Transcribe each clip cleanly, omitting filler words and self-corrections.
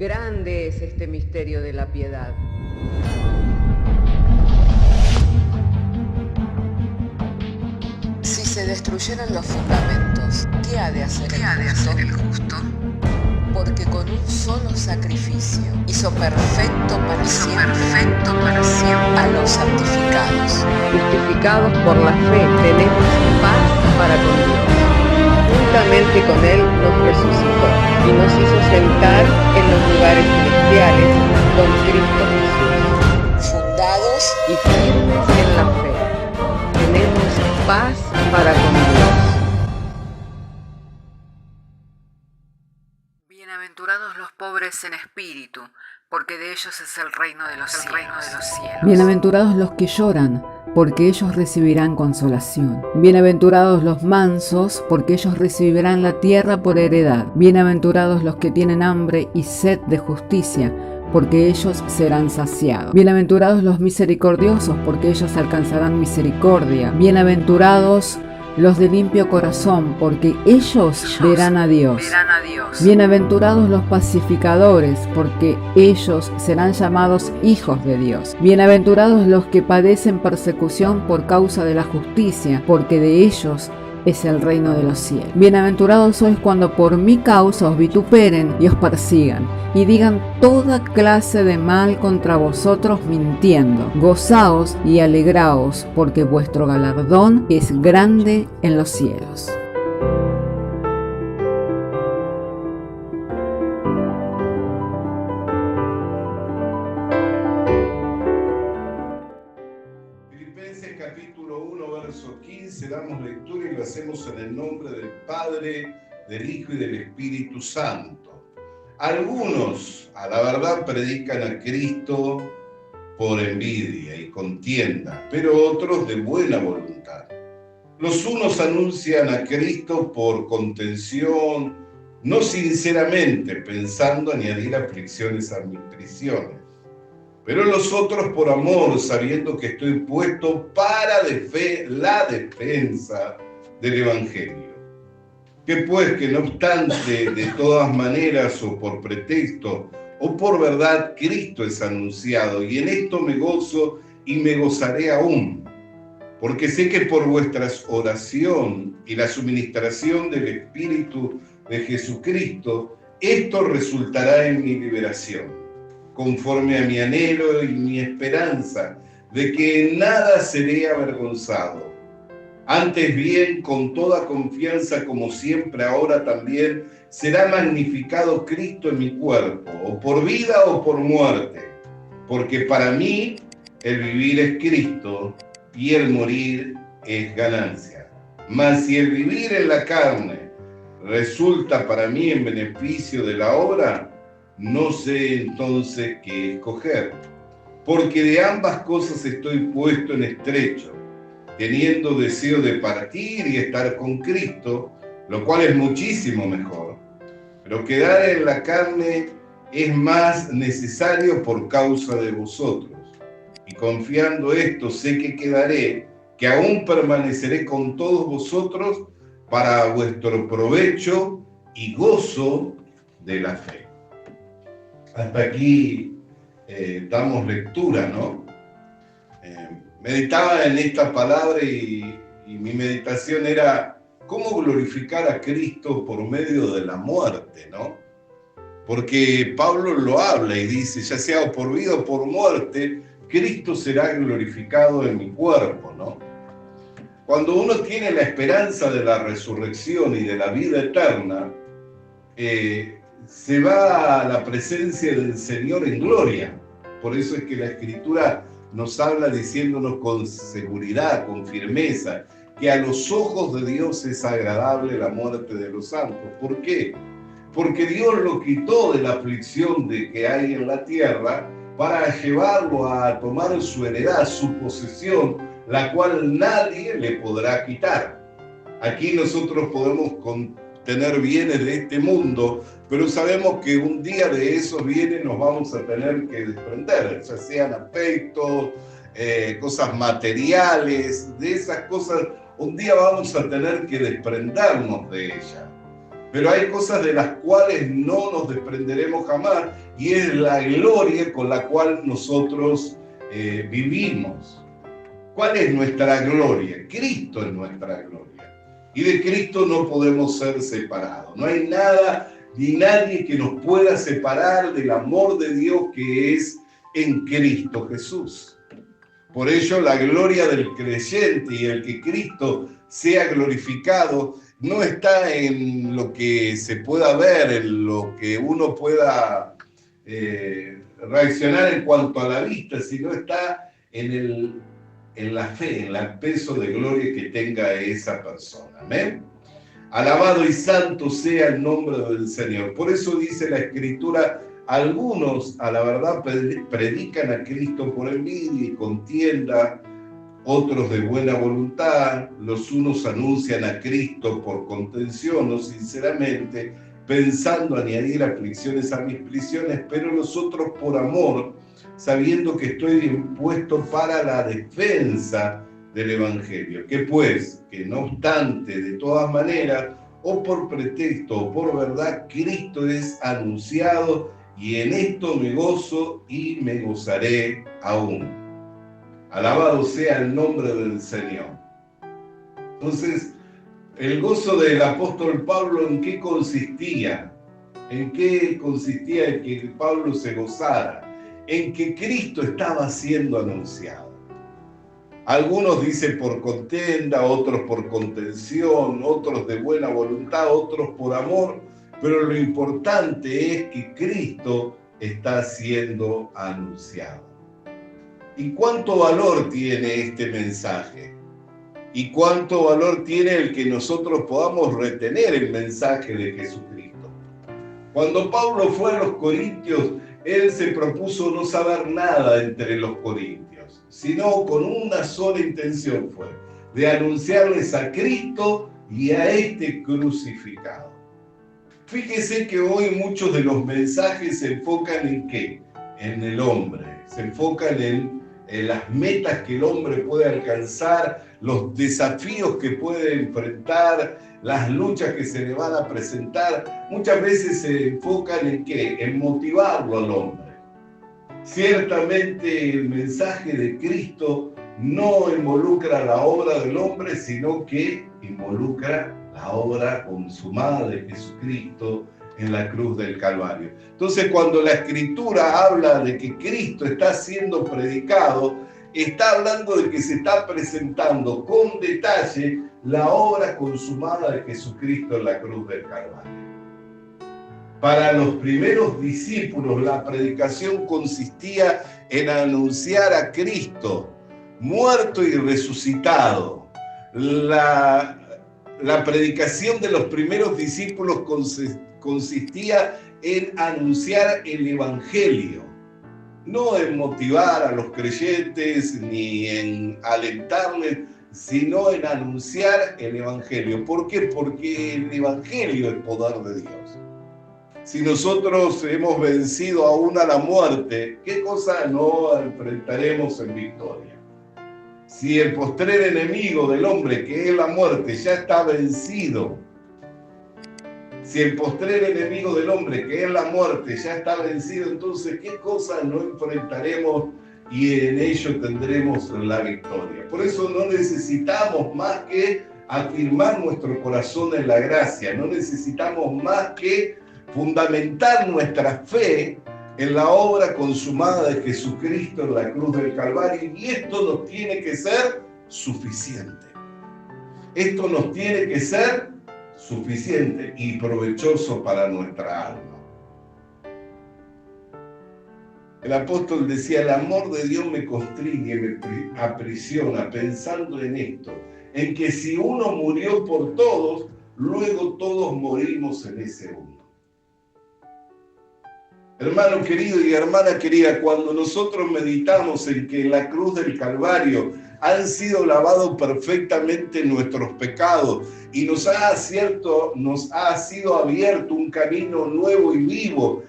Grande es este misterio de la piedad. Si se destruyeran los fundamentos, ¿qué ha de hacer el justo? Porque con un solo sacrificio hizo perfecto para siempre a los santificados. Justificados por la fe, tenemos paz para con Dios. Juntamente con Él nos resucitó y nos hizo sentar en los lugares celestiales con Cristo Jesús. Fundados Y firmes en la fe, tenemos paz para con Dios. Bienaventurados los pobres en espíritu, porque de ellos es el reino de los cielos. Bienaventurados los que lloran, porque ellos recibirán consolación. Bienaventurados los mansos, porque ellos recibirán la tierra por heredad. Bienaventurados los que tienen hambre y sed de justicia, porque ellos serán saciados. Bienaventurados los misericordiosos, porque ellos alcanzarán misericordia. Bienaventurados los de limpio corazón, porque ellos verán a Dios. Bienaventurados los pacificadores, porque ellos serán llamados hijos de Dios. Bienaventurados los que padecen persecución por causa de la justicia, porque de ellos es el reino de los cielos. Bienaventurados sois cuando por mi causa os vituperen y os persigan, y digan toda clase de mal contra vosotros mintiendo. Gozaos y alegraos, porque vuestro galardón es grande en los cielos. Filipenses capítulo 1, verso 15, damos lectura y lo hacemos en el nombre del Padre, del Hijo y del Espíritu Santo. Algunos, a la verdad, predican a Cristo por envidia y contienda, pero otros de buena voluntad. Los unos anuncian a Cristo por contención, no sinceramente, pensando añadir aflicciones a mis prisiones. Pero los otros por amor, sabiendo que estoy puesto para la defensa del Evangelio. Que pues que no obstante, de todas maneras o por pretexto o por verdad, Cristo es anunciado, y en esto me gozo y me gozaré aún, porque sé que por vuestra oración y la suministración del Espíritu de Jesucristo, esto resultará en mi liberación, conforme a mi anhelo y mi esperanza, de que en nada seré avergonzado. Antes bien, con toda confianza, como siempre ahora también, será magnificado Cristo en mi cuerpo, o por vida o por muerte, porque para mí el vivir es Cristo y el morir es ganancia. Mas si el vivir en la carne resulta para mí en beneficio de la obra, no sé entonces qué escoger, porque de ambas cosas estoy puesto en estrecho, teniendo deseo de partir y estar con Cristo, lo cual es muchísimo mejor, pero quedar en la carne es más necesario por causa de vosotros, y confiando esto sé que quedaré, que aún permaneceré con todos vosotros para vuestro provecho y gozo de la fe. Hasta aquí damos lectura, ¿no? Meditaba en esta palabra y mi meditación era cómo glorificar a Cristo por medio de la muerte, ¿no? Porque Pablo lo habla y dice, ya sea o por vida o por muerte, Cristo será glorificado en mi cuerpo, ¿no? Cuando uno tiene la esperanza de la resurrección y de la vida eterna, se va a la presencia del Señor en gloria. Por eso es que la Escritura nos habla diciéndonos con seguridad, con firmeza, que a los ojos de Dios es agradable la muerte de los santos. ¿Por qué? Porque Dios lo quitó de la aflicción que hay en la tierra para llevarlo a tomar su heredad, su posesión, la cual nadie le podrá quitar. Aquí nosotros podemos tener bienes de este mundo, pero sabemos que un día de esos bienes nos vamos a tener que desprender, ya sean afectos, cosas materiales, de esas cosas, un día vamos a tener que desprendernos de ellas. Pero hay cosas de las cuales no nos desprenderemos jamás, y es la gloria con la cual nosotros vivimos. ¿Cuál es nuestra gloria? Cristo es nuestra gloria. Y de Cristo no podemos ser separados. No hay nada ni nadie que nos pueda separar del amor de Dios que es en Cristo Jesús. Por ello, la gloria del creyente y el que Cristo sea glorificado no está en lo que se pueda ver, en lo que uno pueda reaccionar en cuanto a la vista, sino está en la fe, en el peso de gloria que tenga esa persona. Amén. Alabado y santo sea el nombre del Señor. Por eso dice la Escritura, algunos a la verdad predican a Cristo por envidia y contienda, otros de buena voluntad, los unos anuncian a Cristo por contención o sinceramente, pensando añadir aflicciones a mis prisiones, pero los otros por amor, sabiendo que estoy impuesto para la defensa del Evangelio. Que pues, que no obstante, de todas maneras, o por pretexto o por verdad, Cristo es anunciado, y en esto me gozo y me gozaré aún. Alabado sea el nombre del Señor. Entonces, el gozo del apóstol Pablo, ¿en qué consistía? ¿En qué consistía el que Pablo se gozara? En que Cristo estaba siendo anunciado. Algunos dicen por contienda, otros por contención, otros de buena voluntad, otros por amor, pero lo importante es que Cristo está siendo anunciado. ¿Y cuánto valor tiene este mensaje? ¿Y cuánto valor tiene el que nosotros podamos retener el mensaje de Jesucristo? Cuando Pablo fue a los Corintios, él se propuso no saber nada entre los corintios, sino con una sola intención fue, de anunciarles a Cristo y a este crucificado. Fíjese que hoy muchos de los mensajes se enfocan en ¿qué? En el hombre, se enfocan en las metas que el hombre puede alcanzar, los desafíos que puede enfrentar, las luchas que se le van a presentar. Muchas veces se enfocan en ¿qué? En motivarlo al hombre. Ciertamente el mensaje de Cristo no involucra la obra del hombre, sino que involucra la obra consumada de Jesucristo en la cruz del Calvario. Entonces, cuando la Escritura habla de que Cristo está siendo predicado, está hablando de que se está presentando con detalle la obra consumada de Jesucristo en la cruz del Calvario. Para los primeros discípulos, la predicación consistía en anunciar a Cristo muerto y resucitado. La predicación de los primeros discípulos consistía en anunciar el Evangelio, no en motivar a los creyentes ni en alentarles, sino en anunciar el Evangelio. ¿Por qué? Porque el Evangelio es poder de Dios. Si nosotros hemos vencido aún a la muerte, ¿qué cosa no enfrentaremos en victoria? Si el postrer enemigo del hombre, que es la muerte, ya está vencido, si el postrer enemigo del hombre, que es la muerte, ya está vencido, entonces, ¿qué cosa no enfrentaremos y en ello tendremos la victoria? Por eso no necesitamos más que afirmar nuestro corazón en la gracia, no necesitamos más que fundamentar nuestra fe en la obra consumada de Jesucristo en la cruz del Calvario, y esto nos tiene que ser suficiente. Esto nos tiene que ser suficiente y provechoso para nuestra alma. El apóstol decía, el amor de Dios me constriñe, me aprisiona, pensando en esto, en que si uno murió por todos, luego todos morimos en ese uno. Hermano querido y hermana querida, cuando nosotros meditamos en que en la cruz del Calvario han sido lavados perfectamente nuestros pecados y nos ha sido abierto un camino nuevo y vivo,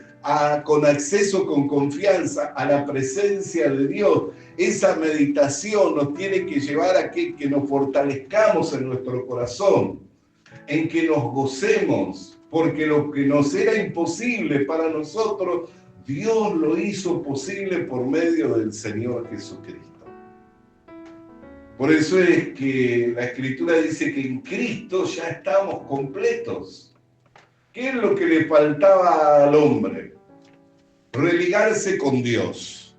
con acceso con confianza a la presencia de Dios, esa meditación nos tiene que llevar a que nos fortalezcamos en nuestro corazón, en que nos gocemos, porque lo que nos era imposible para nosotros, Dios lo hizo posible por medio del Señor Jesucristo. Por eso es que la Escritura dice que en Cristo ya estamos completos. ¿Qué es lo que le faltaba al hombre? Religarse con Dios.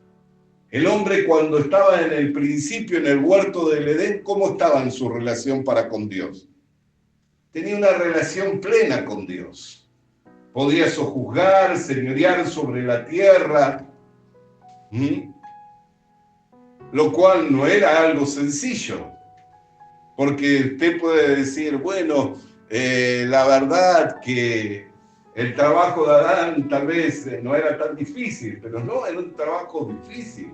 El hombre, cuando estaba en el principio en el huerto del Edén, ¿cómo estaba en su relación para con Dios? Tenía una relación plena con Dios. Podía sojuzgar, señorear sobre la tierra, lo cual no era algo sencillo, porque usted puede decir, bueno, la verdad que el trabajo de Adán tal vez no era tan difícil, pero no, era un trabajo difícil.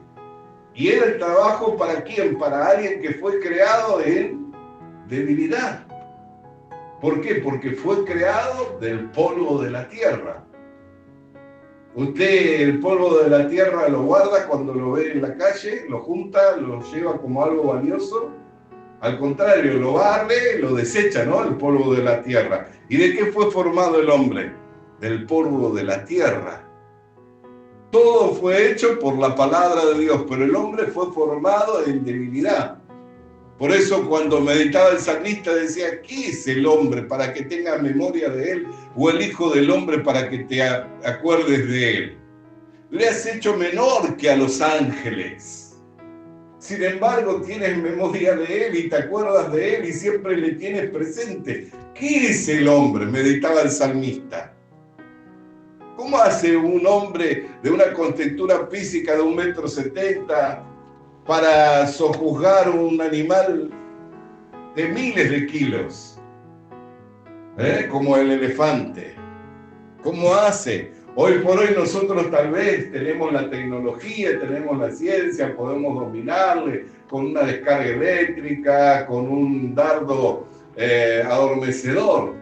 Y era el trabajo ¿para quién? Para alguien que fue creado en debilidad. ¿Por qué? Porque fue creado del polvo de la tierra. Usted el polvo de la tierra lo guarda cuando lo ve en la calle, lo junta, lo lleva como algo valioso. Al contrario, lo barre, lo desecha, ¿no? El polvo de la tierra. ¿Y de qué fue formado el hombre? Del polvo de la tierra. Todo fue hecho por la palabra de Dios, pero el hombre fue formado en debilidad. Por eso cuando meditaba el salmista decía, ¿qué es el hombre para que tengas memoria de él? ¿O el hijo del hombre para que te acuerdes de él? Le has hecho menor que a los ángeles. Sin embargo, tienes memoria de él y te acuerdas de él y siempre le tienes presente. ¿Qué es el hombre? Meditaba el salmista. ¿Cómo hace un hombre de una contextura física de 1,70 m para sojuzgar un animal de miles de kilos? Como el elefante. ¿Cómo hace? Hoy por hoy nosotros tal vez tenemos la tecnología, tenemos la ciencia, podemos dominarle con una descarga eléctrica, con un dardo adormecedor.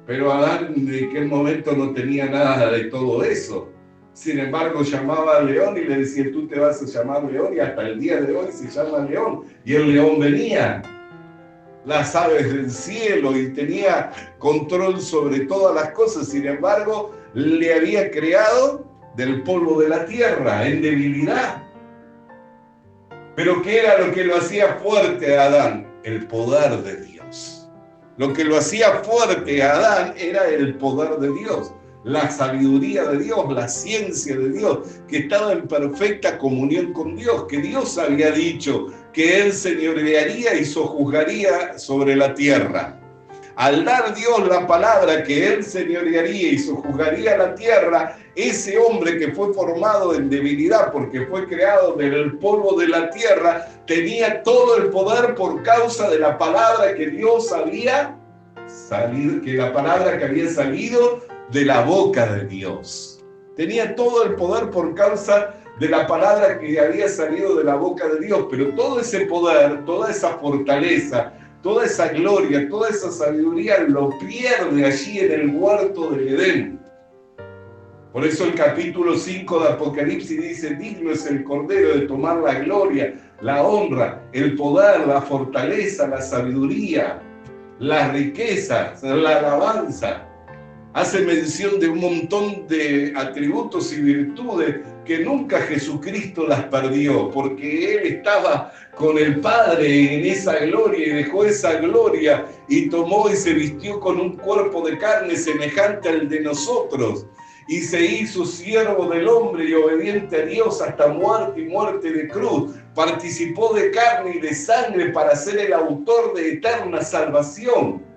Pero Adán en aquel momento no tenía nada de todo eso. Sin embargo, llamaba al león y le decía, tú te vas a llamar león, y hasta el día de hoy se llama león. Y el león venía, las aves del cielo, y tenía control sobre todas las cosas. Sin embargo, le había creado del polvo de la tierra, en debilidad. Pero ¿qué era lo que lo hacía fuerte a Adán? El poder de Dios. Lo que lo hacía fuerte a Adán era el poder de Dios, la sabiduría de Dios, la ciencia de Dios, que estaba en perfecta comunión con Dios, que Dios había dicho que él señorearía y sojuzgaría sobre la tierra. Al dar Dios la palabra que él señorearía y sojuzgaría la tierra, ese hombre que fue formado en debilidad porque fue creado del polvo de la tierra, tenía todo el poder por causa de la palabra que Dios había salido, que la palabra que había salido de la boca de Dios. Tenía todo el poder por causa de la palabra que había salido de la boca de Dios, pero todo ese poder, toda esa fortaleza, toda esa gloria, toda esa sabiduría lo pierde allí en el huerto del Edén. Por eso el capítulo 5 de Apocalipsis dice, digno es el Cordero de tomar la gloria, la honra, el poder, la fortaleza, la sabiduría, las riquezas, la alabanza. Hace mención de un montón de atributos y virtudes que nunca Jesucristo las perdió, porque Él estaba con el Padre en esa gloria y dejó esa gloria y tomó y se vistió con un cuerpo de carne semejante al de nosotros y se hizo siervo del hombre y obediente a Dios hasta muerte y muerte de cruz. Participó de carne y de sangre para ser el autor de eterna salvación.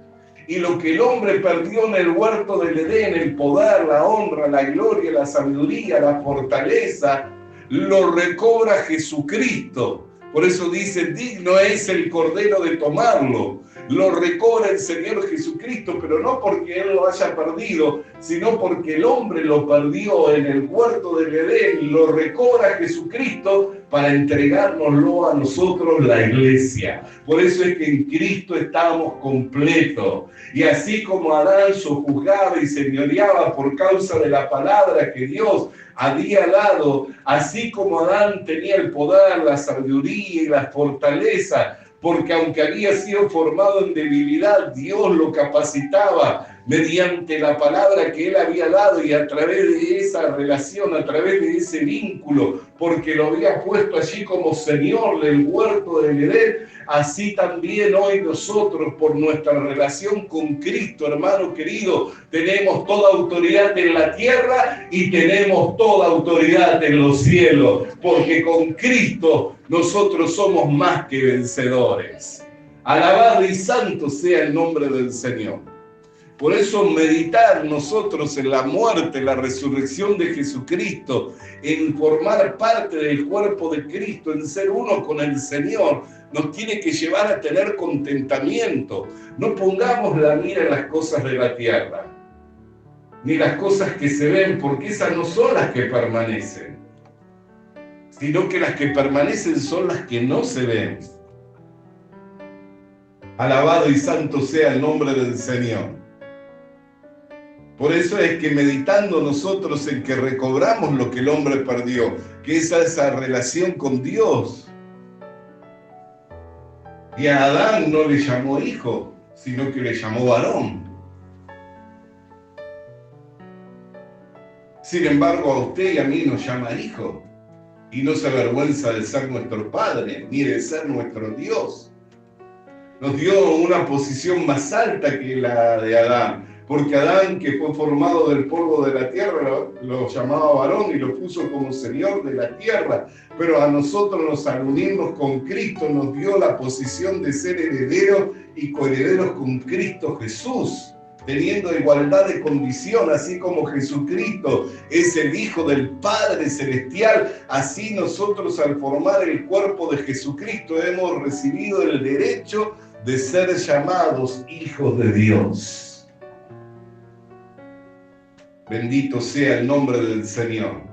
Y lo que el hombre perdió en el huerto del Edén, el poder, la honra, la gloria, la sabiduría, la fortaleza, lo recobra Jesucristo. Por eso dice, digno es el Cordero de tomarlo. Lo recobra el Señor Jesucristo, pero no porque Él lo haya perdido, sino porque el hombre lo perdió en el huerto del Edén. Lo recobra Jesucristo para entregárnoslo a nosotros, la iglesia. Por eso es que en Cristo estamos completos. Y así como Adán sojuzgaba y señoreaba por causa de la palabra que Dios había dado, así como Adán tenía el poder, la sabiduría y la fortaleza, porque aunque había sido formado en debilidad, Dios lo capacitaba mediante la palabra que Él había dado y a través de esa relación, a través de ese vínculo, porque lo había puesto allí como Señor del huerto del Edén, así también hoy nosotros, por nuestra relación con Cristo, hermano querido, tenemos toda autoridad en la tierra y tenemos toda autoridad en los cielos, porque con Cristo nosotros somos más que vencedores. Alabado y santo sea el nombre del Señor. Por eso meditar nosotros en la muerte, la resurrección de Jesucristo, en formar parte del cuerpo de Cristo, en ser uno con el Señor, nos tiene que llevar a tener contentamiento. No pongamos la mira en las cosas de la tierra, ni las cosas que se ven, porque esas no son las que permanecen, sino que las que permanecen son las que no se ven. Alabado y santo sea el nombre del Señor. Por eso es que meditando nosotros en que recobramos lo que el hombre perdió, que es esa relación con Dios. Y a Adán no le llamó hijo, sino que le llamó varón. Sin embargo, a usted y a mí nos llama hijo, y no se avergüenza de ser nuestro Padre, ni de ser nuestro Dios. Nos dio una posición más alta que la de Adán, porque Adán, que fue formado del polvo de la tierra, lo llamaba varón y lo puso como Señor de la tierra, pero a nosotros, al unirnos con Cristo, nos dio la posición de ser herederos y coherederos con Cristo Jesús, teniendo igualdad de condición, así como Jesucristo es el Hijo del Padre Celestial, así nosotros al formar el cuerpo de Jesucristo hemos recibido el derecho de ser llamados hijos de Dios. Bendito sea el nombre del Señor.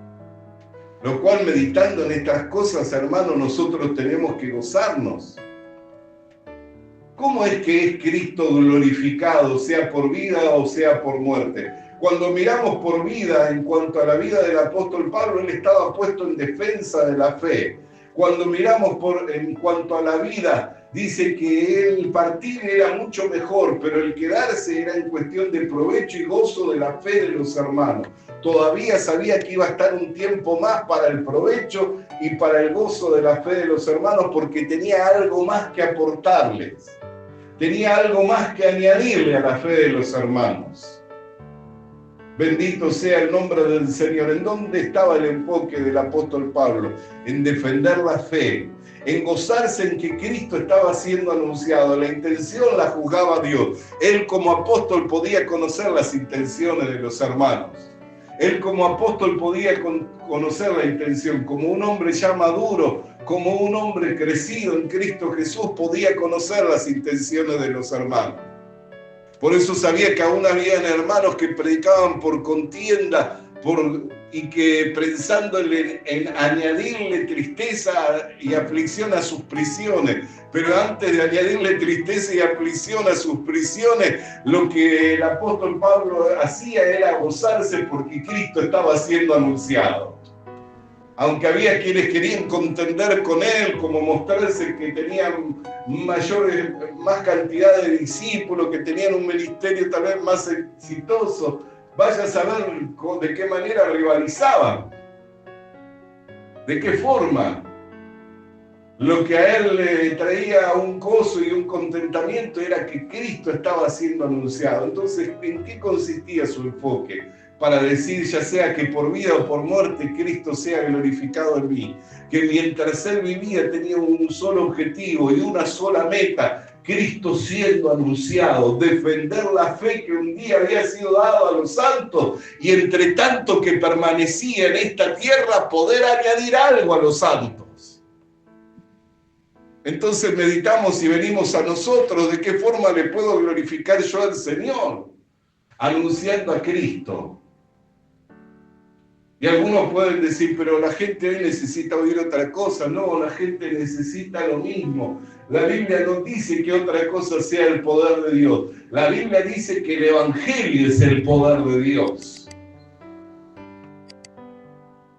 Lo cual, meditando en estas cosas, hermanos, nosotros tenemos que gozarnos. ¿Cómo es que es Cristo glorificado, sea por vida o sea por muerte? Cuando miramos por vida, en cuanto a la vida del apóstol Pablo, él estaba puesto en defensa de la fe. Cuando miramos en cuanto a la vida, dice que el partir era mucho mejor, pero el quedarse era en cuestión de provecho y gozo de la fe de los hermanos. Todavía sabía que iba a estar un tiempo más para el provecho y para el gozo de la fe de los hermanos, porque tenía algo más que aportarles. Tenía algo más que añadirle a la fe de los hermanos. Bendito sea el nombre del Señor. ¿En dónde estaba el enfoque del apóstol Pablo? En defender la fe, en gozarse en que Cristo estaba siendo anunciado. La intención la juzgaba Dios. Él como apóstol podía conocer las intenciones de los hermanos. Él como apóstol podía conocer la intención. Como un hombre ya maduro, como un hombre crecido en Cristo Jesús, podía conocer las intenciones de los hermanos. Por eso sabía que aún habían hermanos que predicaban por contienda y que pensando en añadirle tristeza y aflicción a sus prisiones. Pero antes de añadirle tristeza y aflicción a sus prisiones, lo que el apóstol Pablo hacía era gozarse porque Cristo estaba siendo anunciado. Aunque había quienes querían contender con él, como mostrarse que tenían más cantidad de discípulos, que tenían un ministerio tal vez más exitoso, vaya a saber de qué manera rivalizaban, de qué forma. Lo que a él le traía un gozo y un contentamiento era que Cristo estaba siendo anunciado. Entonces, ¿en qué consistía su enfoque? Para decir, ya sea que por vida o por muerte, Cristo sea glorificado en mí. Que mientras él vivía tenía un solo objetivo y una sola meta: Cristo siendo anunciado, defender la fe que un día había sido dado a los santos, y entre tanto que permanecía en esta tierra, poder añadir algo a los santos. Entonces meditamos y venimos a nosotros: ¿de qué forma le puedo glorificar yo al Señor? Anunciando a Cristo. Y algunos pueden decir, pero la gente hoy necesita oír otra cosa. No, la gente necesita lo mismo. La Biblia no dice que otra cosa sea el poder de Dios. La Biblia dice que el Evangelio es el poder de Dios.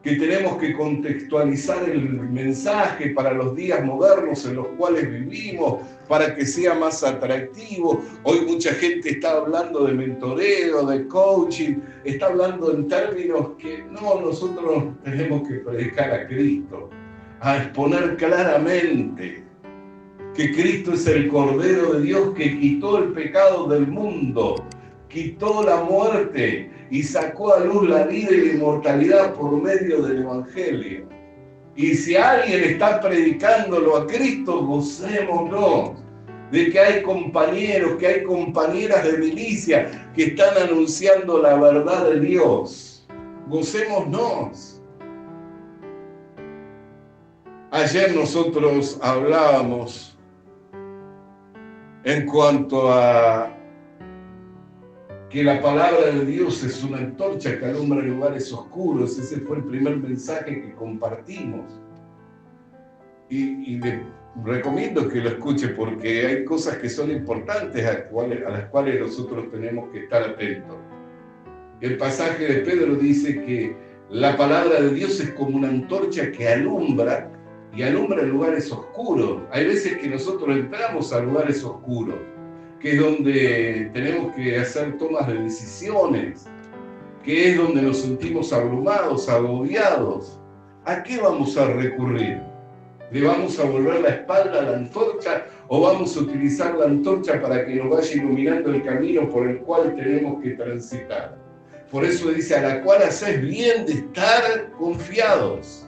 que tenemos que contextualizar el mensaje para los días modernos en los cuales vivimos, para que sea más atractivo. Hoy mucha gente está hablando de mentoreo, de coaching, está hablando en términos que no, nosotros tenemos que predicar a Cristo, a exponer claramente que Cristo es el Cordero de Dios que quitó el pecado del mundo, quitó la muerte y sacó a luz la vida y la inmortalidad por medio del Evangelio. Y si alguien está predicándolo a Cristo, gocémonos de que hay compañeros, que hay compañeras de milicia que están anunciando la verdad de Dios. Gocémonos. Ayer nosotros hablábamos en cuanto a que la palabra de Dios es una antorcha que alumbra lugares oscuros. Ese fue el primer mensaje que compartimos. Y le recomiendo que lo escuche porque hay cosas que son importantes a las cuales nosotros tenemos que estar atentos. El pasaje de Pedro dice que la palabra de Dios es como una antorcha que alumbra y alumbra lugares oscuros. Hay veces que nosotros entramos a lugares oscuros, que es donde tenemos que hacer tomas de decisiones, que es donde nos sentimos abrumados, agobiados. ¿A qué vamos a recurrir? ¿Le vamos a volver la espalda a la antorcha o vamos a utilizar la antorcha para que nos vaya iluminando el camino por el cual tenemos que transitar? Por eso dice, a la cual hacéis bien de estar confiados.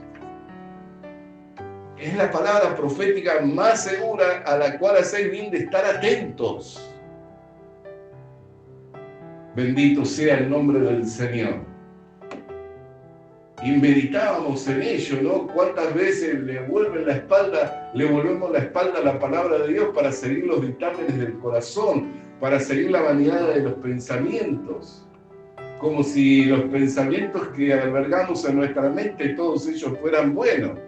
Es la palabra profética más segura, a la cual hacéis bien de estar atentos. Bendito sea el nombre del Señor. Y meditábamos en ello, ¿no? ¿Cuántas veces le volvemos la espalda a la palabra de Dios para seguir los dictámenes del corazón, para seguir la vanidad de los pensamientos? Como si los pensamientos que albergamos en nuestra mente, todos ellos fueran buenos.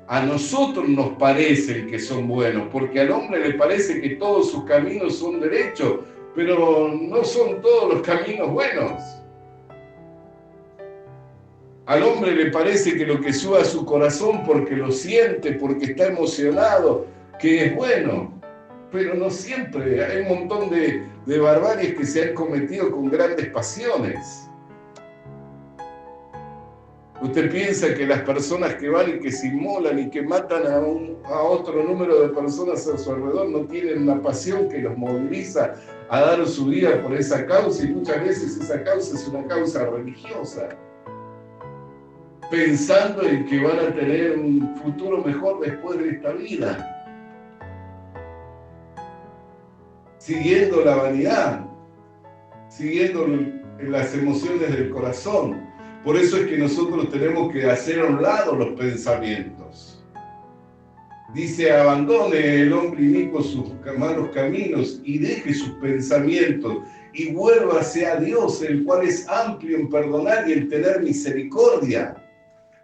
A nosotros nos parecen que son buenos, porque al hombre le parece que todos sus caminos son derechos, pero no son todos los caminos buenos. Al hombre le parece que lo que sube a su corazón porque lo siente, porque está emocionado, que es bueno, pero no siempre. Hay un montón de barbaries que se han cometido con grandes pasiones. Usted piensa que las personas que van y que se inmolan y que matan a otro número de personas a su alrededor no tienen una pasión que los moviliza a dar su vida por esa causa, y muchas veces esa causa es una causa religiosa, pensando en que van a tener un futuro mejor después de esta vida, siguiendo la vanidad, siguiendo las emociones del corazón. Por eso es que nosotros tenemos que hacer a un lado los pensamientos. Dice, abandone el hombre inicuo sus malos caminos y deje sus pensamientos y vuélvase a Dios, el cual es amplio en perdonar y en tener misericordia.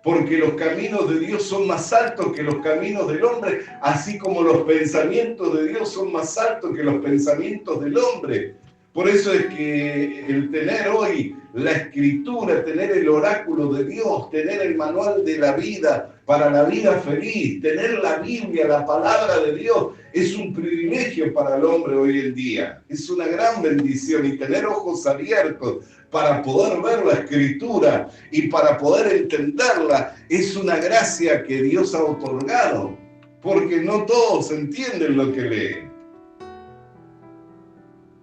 Porque los caminos de Dios son más altos que los caminos del hombre, así como los pensamientos de Dios son más altos que los pensamientos del hombre. Por eso es que el tener hoy la Escritura, tener el oráculo de Dios, tener el manual de la vida para la vida feliz, tener la Biblia, la palabra de Dios, es un privilegio para el hombre hoy en día. Es una gran bendición, y tener ojos abiertos para poder ver la Escritura y para poder entenderla es una gracia que Dios ha otorgado, porque no todos entienden lo que leen.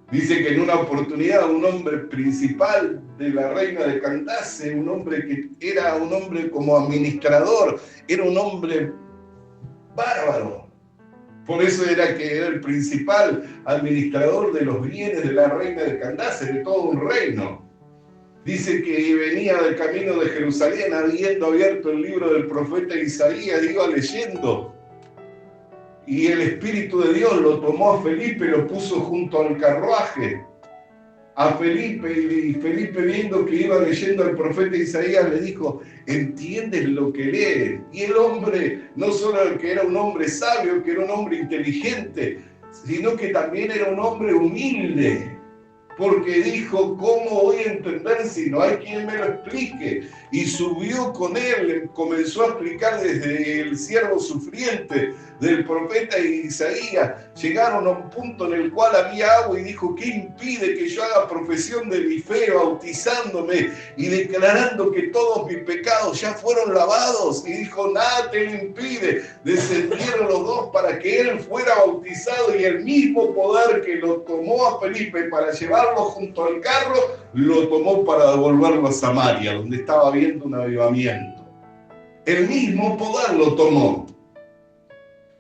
Dice que en una oportunidad un hombre principal de la reina de Candace, un hombre que era un hombre como administrador, era un hombre bárbaro. Por eso era que era el principal administrador de los bienes de la reina de Candace, de todo un reino. Dice que venía del camino de Jerusalén habiendo abierto el libro del profeta Isaías, iba leyendo. Y el Espíritu de Dios lo tomó a Felipe y lo puso junto al carruaje. A Felipe, y Felipe, viendo que iba leyendo al profeta Isaías, le dijo, ¿entiendes lo que lees? Y el hombre, no solo que era un hombre sabio, que era un hombre inteligente, sino que también era un hombre humilde. porque dijo, ¿cómo voy a entender si no hay quien me lo explique? Y subió con él, comenzó a explicar desde el siervo sufriente del profeta Isaías. Llegaron a un punto en el cual había agua y dijo, ¿qué impide que yo haga profesión de mi fe, bautizándome y declarando que todos mis pecados ya fueron lavados? Y dijo, nada te lo impide. Descendieron los dos para que él fuera bautizado, y el mismo poder que lo tomó a Felipe para llevarlo junto al carro, lo tomó para devolverlo a Samaria, donde estaba habiendo un avivamiento. El mismo poder lo tomó.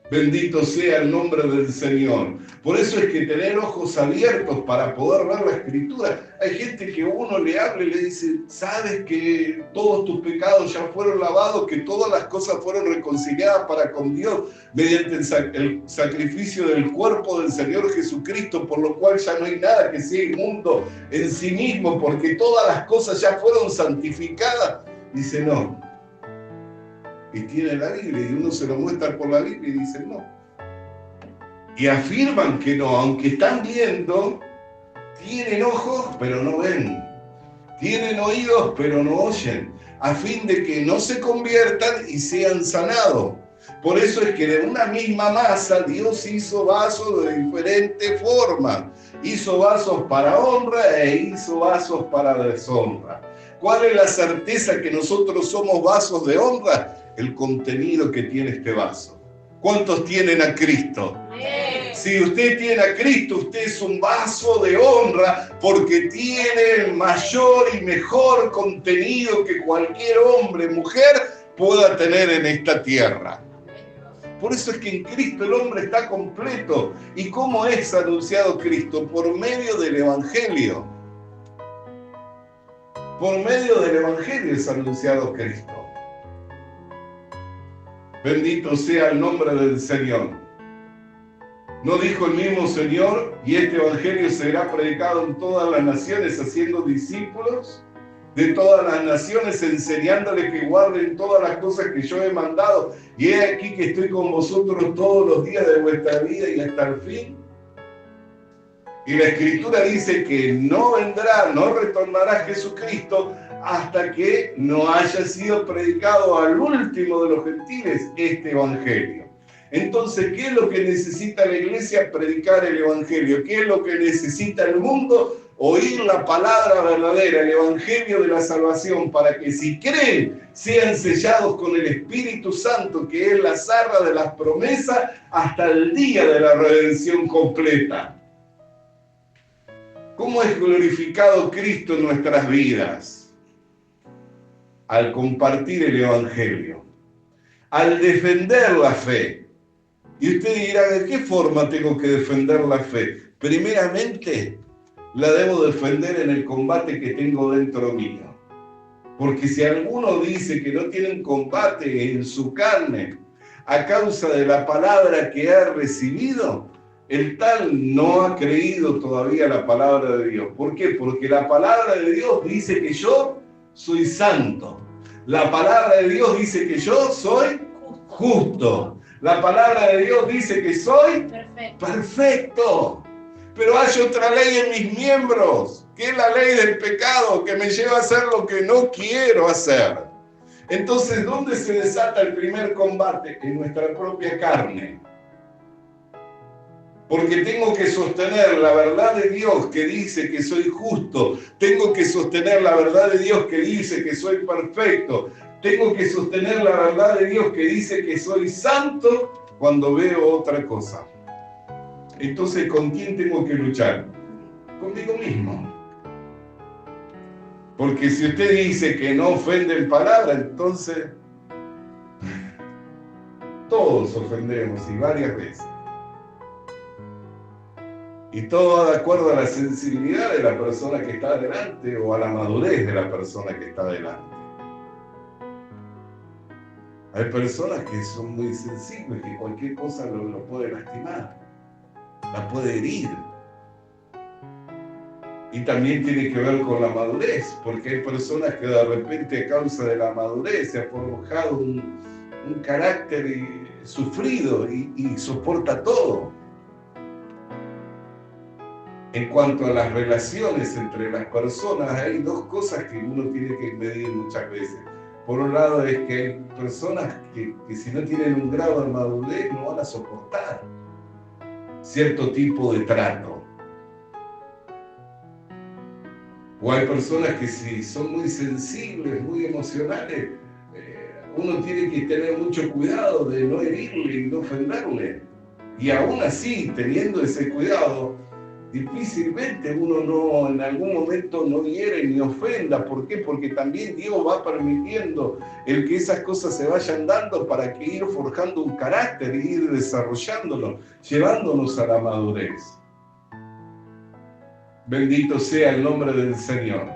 Bendito sea el nombre del Señor. Por eso es que tener ojos abiertos para poder ver la Escritura. Hay gente que uno le habla y le dice, sabes que todos tus pecados ya fueron lavados, que todas las cosas fueron reconciliadas para con Dios mediante el sacrificio del cuerpo del Señor Jesucristo, por lo cual ya no hay nada que sea inmundo en sí mismo, porque todas las cosas ya fueron santificadas. Dice, no. Y tiene la Biblia, y uno se lo muestra por la Biblia y dice no. Y afirman que no, aunque están viendo, tienen ojos pero no ven, tienen oídos pero no oyen, a fin de que no se conviertan y sean sanados. Por eso es que de una misma masa Dios hizo vasos de diferente forma. Hizo vasos para honra e hizo vasos para deshonra. ¿Cuál es la certeza que nosotros somos vasos de honra? El contenido que tiene este vaso. ¿Cuántos tienen a Cristo? Si usted tiene a Cristo, usted es un vaso de honra, porque tiene mayor y mejor contenido que cualquier hombre, mujer pueda tener en esta tierra. Por eso es que en Cristo el hombre está completo. ¿Y cómo es anunciado Cristo? Por medio del Evangelio. Por medio del Evangelio es anunciado Cristo. Bendito sea el nombre del Señor. ¿No dijo el mismo Señor? Y este Evangelio será predicado en todas las naciones, haciendo discípulos de todas las naciones, enseñándoles que guarden todas las cosas que yo he mandado. Y he aquí que estoy con vosotros todos los días de vuestra vida y hasta el fin. Y la Escritura dice que no vendrá, no retornará Jesucristo hasta que no haya sido predicado al último de los gentiles este Evangelio. Entonces, ¿qué es lo que necesita la iglesia? Predicar el Evangelio. ¿Qué es lo que necesita el mundo? Oír la palabra verdadera, el Evangelio de la salvación, para que si creen, sean sellados con el Espíritu Santo, que es la zarra de las promesas, hasta el día de la redención completa. ¿Cómo es glorificado Cristo en nuestras vidas? Al compartir el Evangelio, al defender la fe. Y usted dirá, ¿de qué forma tengo que defender la fe? Primeramente, la debo defender en el combate que tengo dentro mío. Porque si alguno dice que no tiene un combate en su carne a causa de la palabra que ha recibido, el tal no ha creído todavía la palabra de Dios. ¿Por qué? Porque la palabra de Dios dice que yo soy santo. La palabra de Dios dice que yo soy justo. La palabra de Dios dice que soy perfecto. Pero hay otra ley en mis miembros, que es la ley del pecado, que me lleva a hacer lo que no quiero hacer. Entonces, ¿dónde se desata el primer combate? En nuestra propia carne. Porque tengo que sostener la verdad de Dios que dice que soy justo. Tengo que sostener la verdad de Dios que dice que soy perfecto. Tengo que sostener la verdad de Dios que dice que soy santo cuando veo otra cosa. Entonces, ¿con quién tengo que luchar? Conmigo mismo. Porque si usted dice que no ofende en palabra, entonces todos ofendemos y varias veces. Y todo va de acuerdo a la sensibilidad de la persona que está delante o a la madurez de la persona que está delante. Hay personas que son muy sensibles, que cualquier cosa lo puede lastimar, la puede herir. Y también tiene que ver con la madurez, porque hay personas que de repente a causa de la madurez se ha forjado un carácter sufrido y soporta todo. En cuanto a las relaciones entre las personas, hay dos cosas que uno tiene que medir muchas veces. Por un lado es que hay personas que si no tienen un grado de madurez no van a soportar cierto tipo de trato. O hay personas que si son muy sensibles, muy emocionales, uno tiene que tener mucho cuidado de no herirle y no ofenderle. Y aún así, teniendo ese cuidado, difícilmente uno no, en algún momento no hiere ni ofenda. ¿Por qué? Porque también Dios va permitiendo el que esas cosas se vayan dando para que ir forjando un carácter, ir desarrollándolo, llevándonos a la madurez. Bendito sea el nombre del Señor.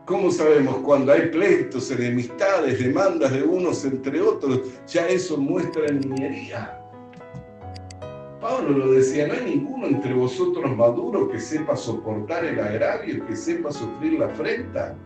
¿Cómo sabemos? Cuando hay pleitos, enemistades, demandas de unos entre otros, ya eso muestra niñería. Pablo lo decía, no hay ninguno entre vosotros maduro que sepa soportar el agravio, que sepa sufrir la afrenta.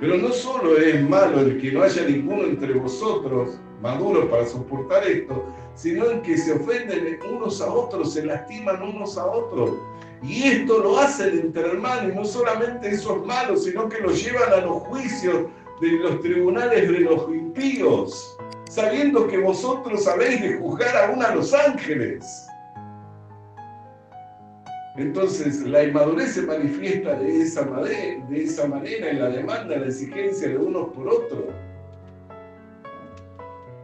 Pero no solo es malo el que no haya ninguno entre vosotros maduro para soportar esto, sino en que se ofenden unos a otros, se lastiman unos a otros. Y esto lo hacen entre hermanos, y no solamente esos malos, sino que los llevan a los juicios de los tribunales de los impíos, sabiendo que vosotros habéis de juzgar aún a los ángeles. Entonces, la inmadurez se manifiesta de esa manera en la demanda, la exigencia de unos por otros.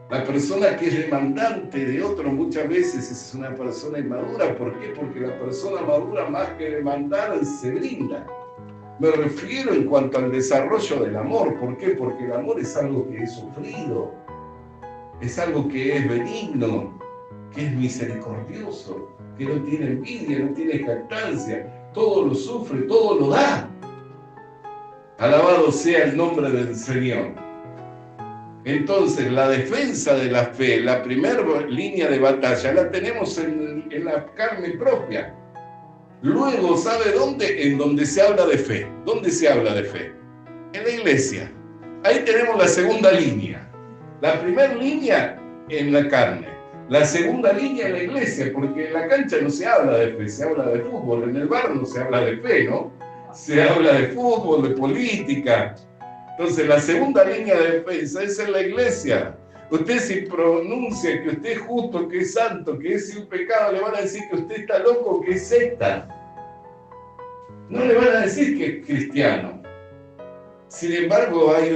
La persona que es demandante de otro muchas veces es una persona inmadura. ¿Por qué? Porque la persona madura, más que demandar, se brinda. Me refiero en cuanto al desarrollo del amor. ¿Por qué? Porque el amor es algo que es sufrido, es algo que es benigno, que es misericordioso, que no tiene envidia, no tiene jactancia, todo lo sufre, todo lo da. Alabado sea el nombre del Señor. Entonces, la defensa de la fe, la primera línea de batalla, la tenemos en la carne propia. Luego, ¿sabe dónde? En donde se habla de fe. ¿Dónde se habla de fe? En la iglesia. Ahí tenemos la segunda línea. La primera línea en la carne. La segunda línea en la iglesia, porque en la cancha no se habla de fe, se habla de fútbol. En el bar no se habla de fe, ¿no? Se habla de fútbol, de política. Entonces, la segunda línea de defensa es en la iglesia. Usted si pronuncia que usted es justo, que es santo, que es sin pecado, le van a decir que usted está loco, que es secta. No le van a decir que es cristiano. Sin embargo, hay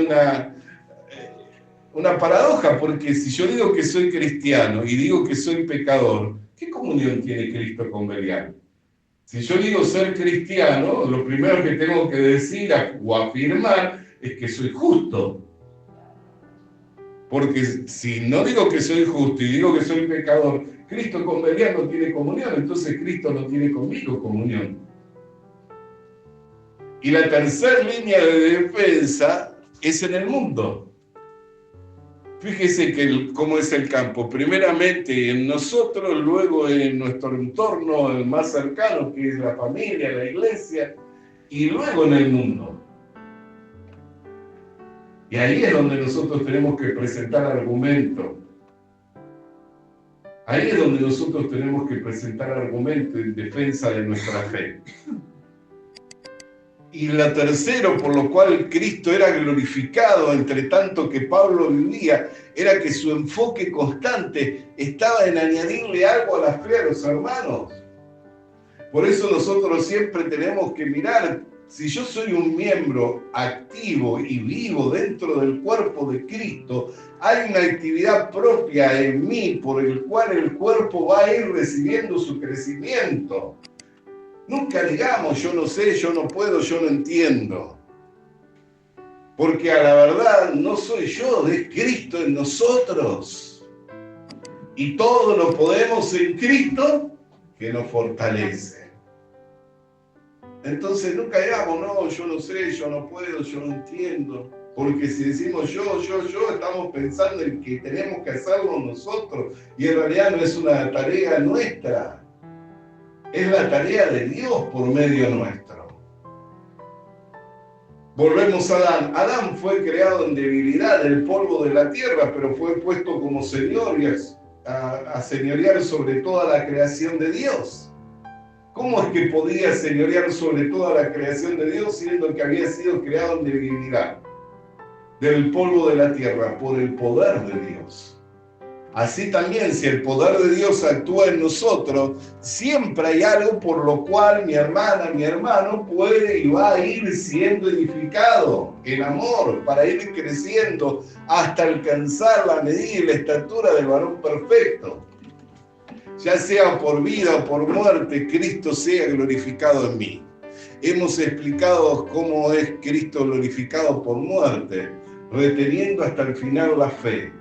una paradoja, porque si yo digo que soy cristiano y digo que soy pecador, ¿qué comunión tiene Cristo con Belial? Si yo digo ser cristiano, lo primero que tengo que decir o afirmar es que soy justo. Porque si no digo que soy justo y digo que soy pecador, Cristo con Belial no tiene comunión, entonces Cristo no tiene conmigo comunión. Y la tercera línea de defensa es en el mundo. Fíjese cómo es el campo. Primeramente en nosotros, luego en nuestro entorno más cercano, que es la familia, la iglesia, y luego en el mundo. Y ahí es donde nosotros tenemos que presentar argumentos. Ahí es donde nosotros tenemos que presentar argumentos en defensa de nuestra fe. Y la tercera, por lo cual Cristo era glorificado, entre tanto que Pablo vivía, era que su enfoque constante estaba en añadirle algo a la fe a los hermanos. Por eso nosotros siempre tenemos que mirar, si yo soy un miembro activo y vivo dentro del cuerpo de Cristo, hay una actividad propia en mí por el cual el cuerpo va a ir recibiendo su crecimiento. Nunca digamos, yo no sé, yo no puedo, yo no entiendo. Porque a la verdad no soy yo, es Cristo en nosotros. Y todo lo podemos en Cristo que nos fortalece. Entonces nunca digamos, no, yo no sé, yo no puedo, yo no entiendo. Porque si decimos yo, estamos pensando en que tenemos que hacerlo nosotros. Y en realidad no es una tarea nuestra. Es la tarea de Dios por medio nuestro. Volvemos a Adán. Adán fue creado en debilidad, del polvo de la tierra, pero fue puesto como señor y a señorear sobre toda la creación de Dios. ¿Cómo es que podía señorear sobre toda la creación de Dios, siendo que había sido creado en divinidad, del polvo de la tierra, por el poder de Dios? Así también, si el poder de Dios actúa en nosotros, siempre hay algo por lo cual mi hermana, mi hermano puede y va a ir siendo edificado en amor, para ir creciendo hasta alcanzar la medida y la estatura del varón perfecto. Ya sea por vida o por muerte, Cristo sea glorificado en mí. Hemos explicado cómo es Cristo glorificado por muerte, reteniendo hasta el final la fe.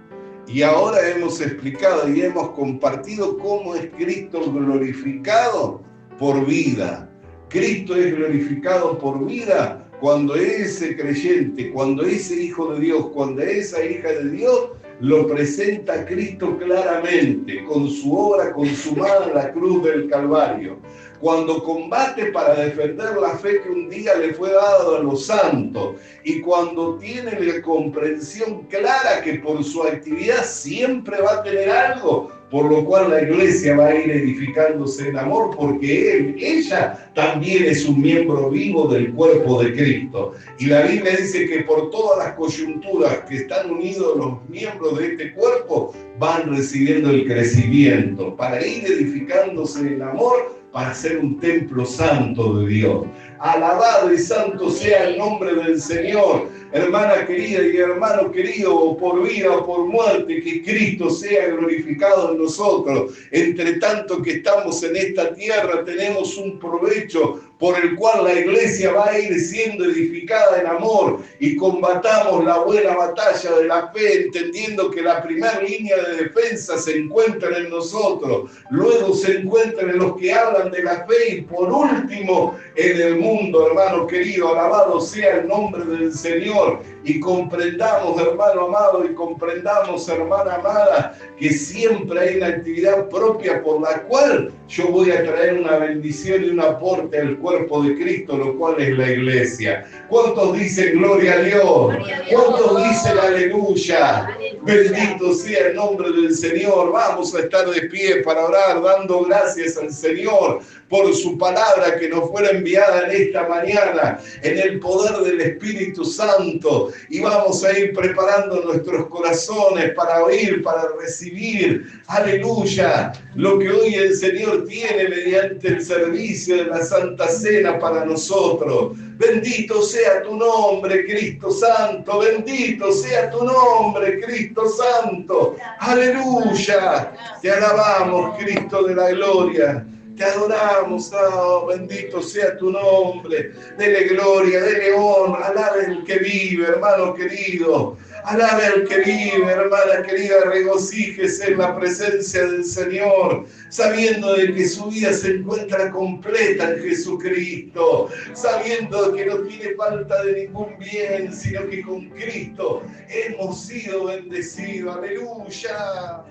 Y ahora hemos explicado y hemos compartido cómo es Cristo glorificado por vida. Cristo es glorificado por vida cuando ese creyente, cuando ese hijo de Dios, cuando esa hija de Dios lo presenta a Cristo claramente, con su obra consumada en la cruz del Calvario. Cuando combate para defender la fe que un día le fue dada a los santos, y cuando tiene la comprensión clara que por su actividad siempre va a tener algo, por lo cual la iglesia va a ir edificándose en amor, porque ella también es un miembro vivo del cuerpo de Cristo. Y la Biblia dice que por todas las coyunturas que están unidos los miembros de este cuerpo, van recibiendo el crecimiento para ir edificándose en amor, para ser un templo santo de Dios. Alabado y santo sea el nombre del Señor. Hermana querida y hermano querido, por vida o por muerte, que Cristo sea glorificado en nosotros. Entre tanto que estamos en esta tierra, tenemos un provecho por el cual la iglesia va a ir siendo edificada en amor, y combatamos la buena batalla de la fe, entendiendo que la primera línea de defensa se encuentra en nosotros, luego se encuentran en los que hablan de la fe, y por último en el mundo, hermano querido. Alabado sea el nombre del Señor. Y comprendamos, hermano amado, y comprendamos, hermana amada, que siempre hay una actividad propia por la cual yo voy a traer una bendición y un aporte al cuerpo de Cristo, lo cual es la iglesia. ¿Cuántos dicen gloria a Dios? ¿Cuántos dicen aleluya? Bendito sea el nombre del Señor. Vamos a estar de pie para orar, dando gracias al Señor por su palabra que nos fuera enviada en esta mañana, en el poder del Espíritu Santo. Y vamos a ir preparando nuestros corazones para oír, para recibir, aleluya, lo que hoy el Señor tiene mediante el servicio de la Santa Cena para nosotros. Bendito sea tu nombre, Cristo Santo. Bendito sea tu nombre, Cristo Santo. Aleluya. Te alabamos, Cristo de la gloria. Te adoramos, oh, bendito sea tu nombre. Dele gloria, dele honra. Alabe el que vive, hermano querido. Alabe al que vive, hermana querida. Regocíjese en la presencia del Señor, sabiendo de que su vida se encuentra completa en Jesucristo, sabiendo que no tiene falta de ningún bien, sino que con Cristo hemos sido bendecidos. Aleluya.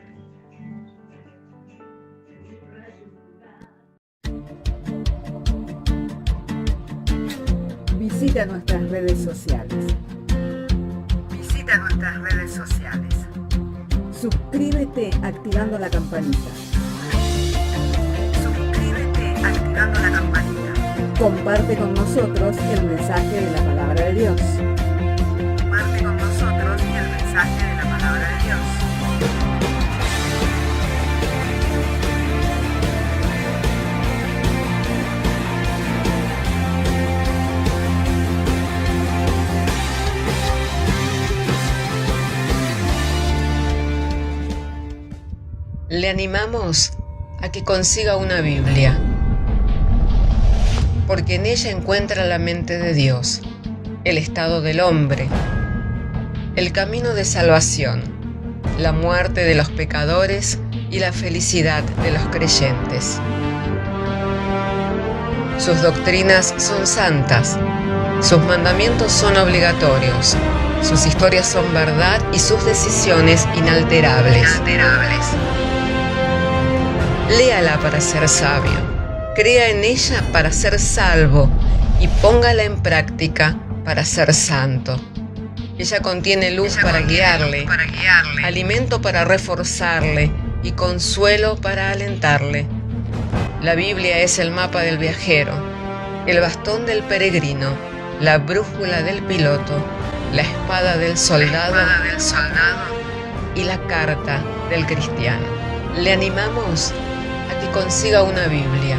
Visita nuestras redes sociales. Suscríbete activando la campanita. Comparte con nosotros el mensaje de la palabra de Dios. Le animamos a que consiga una Biblia, porque en ella encuentra la mente de Dios, el estado del hombre, el camino de salvación, la muerte de los pecadores y la felicidad de los creyentes. Sus doctrinas son santas, sus mandamientos son obligatorios, sus historias son verdad y sus decisiones inalterables. Léala para ser sabio, crea en ella para ser salvo y póngala en práctica para ser santo. Ella contiene luz para guiarle, alimento para reforzarle y consuelo para alentarle. La Biblia es el mapa del viajero, el bastón del peregrino, la brújula del piloto, la espada del soldado y la carta del cristiano. Le animamos a que consiga una Biblia,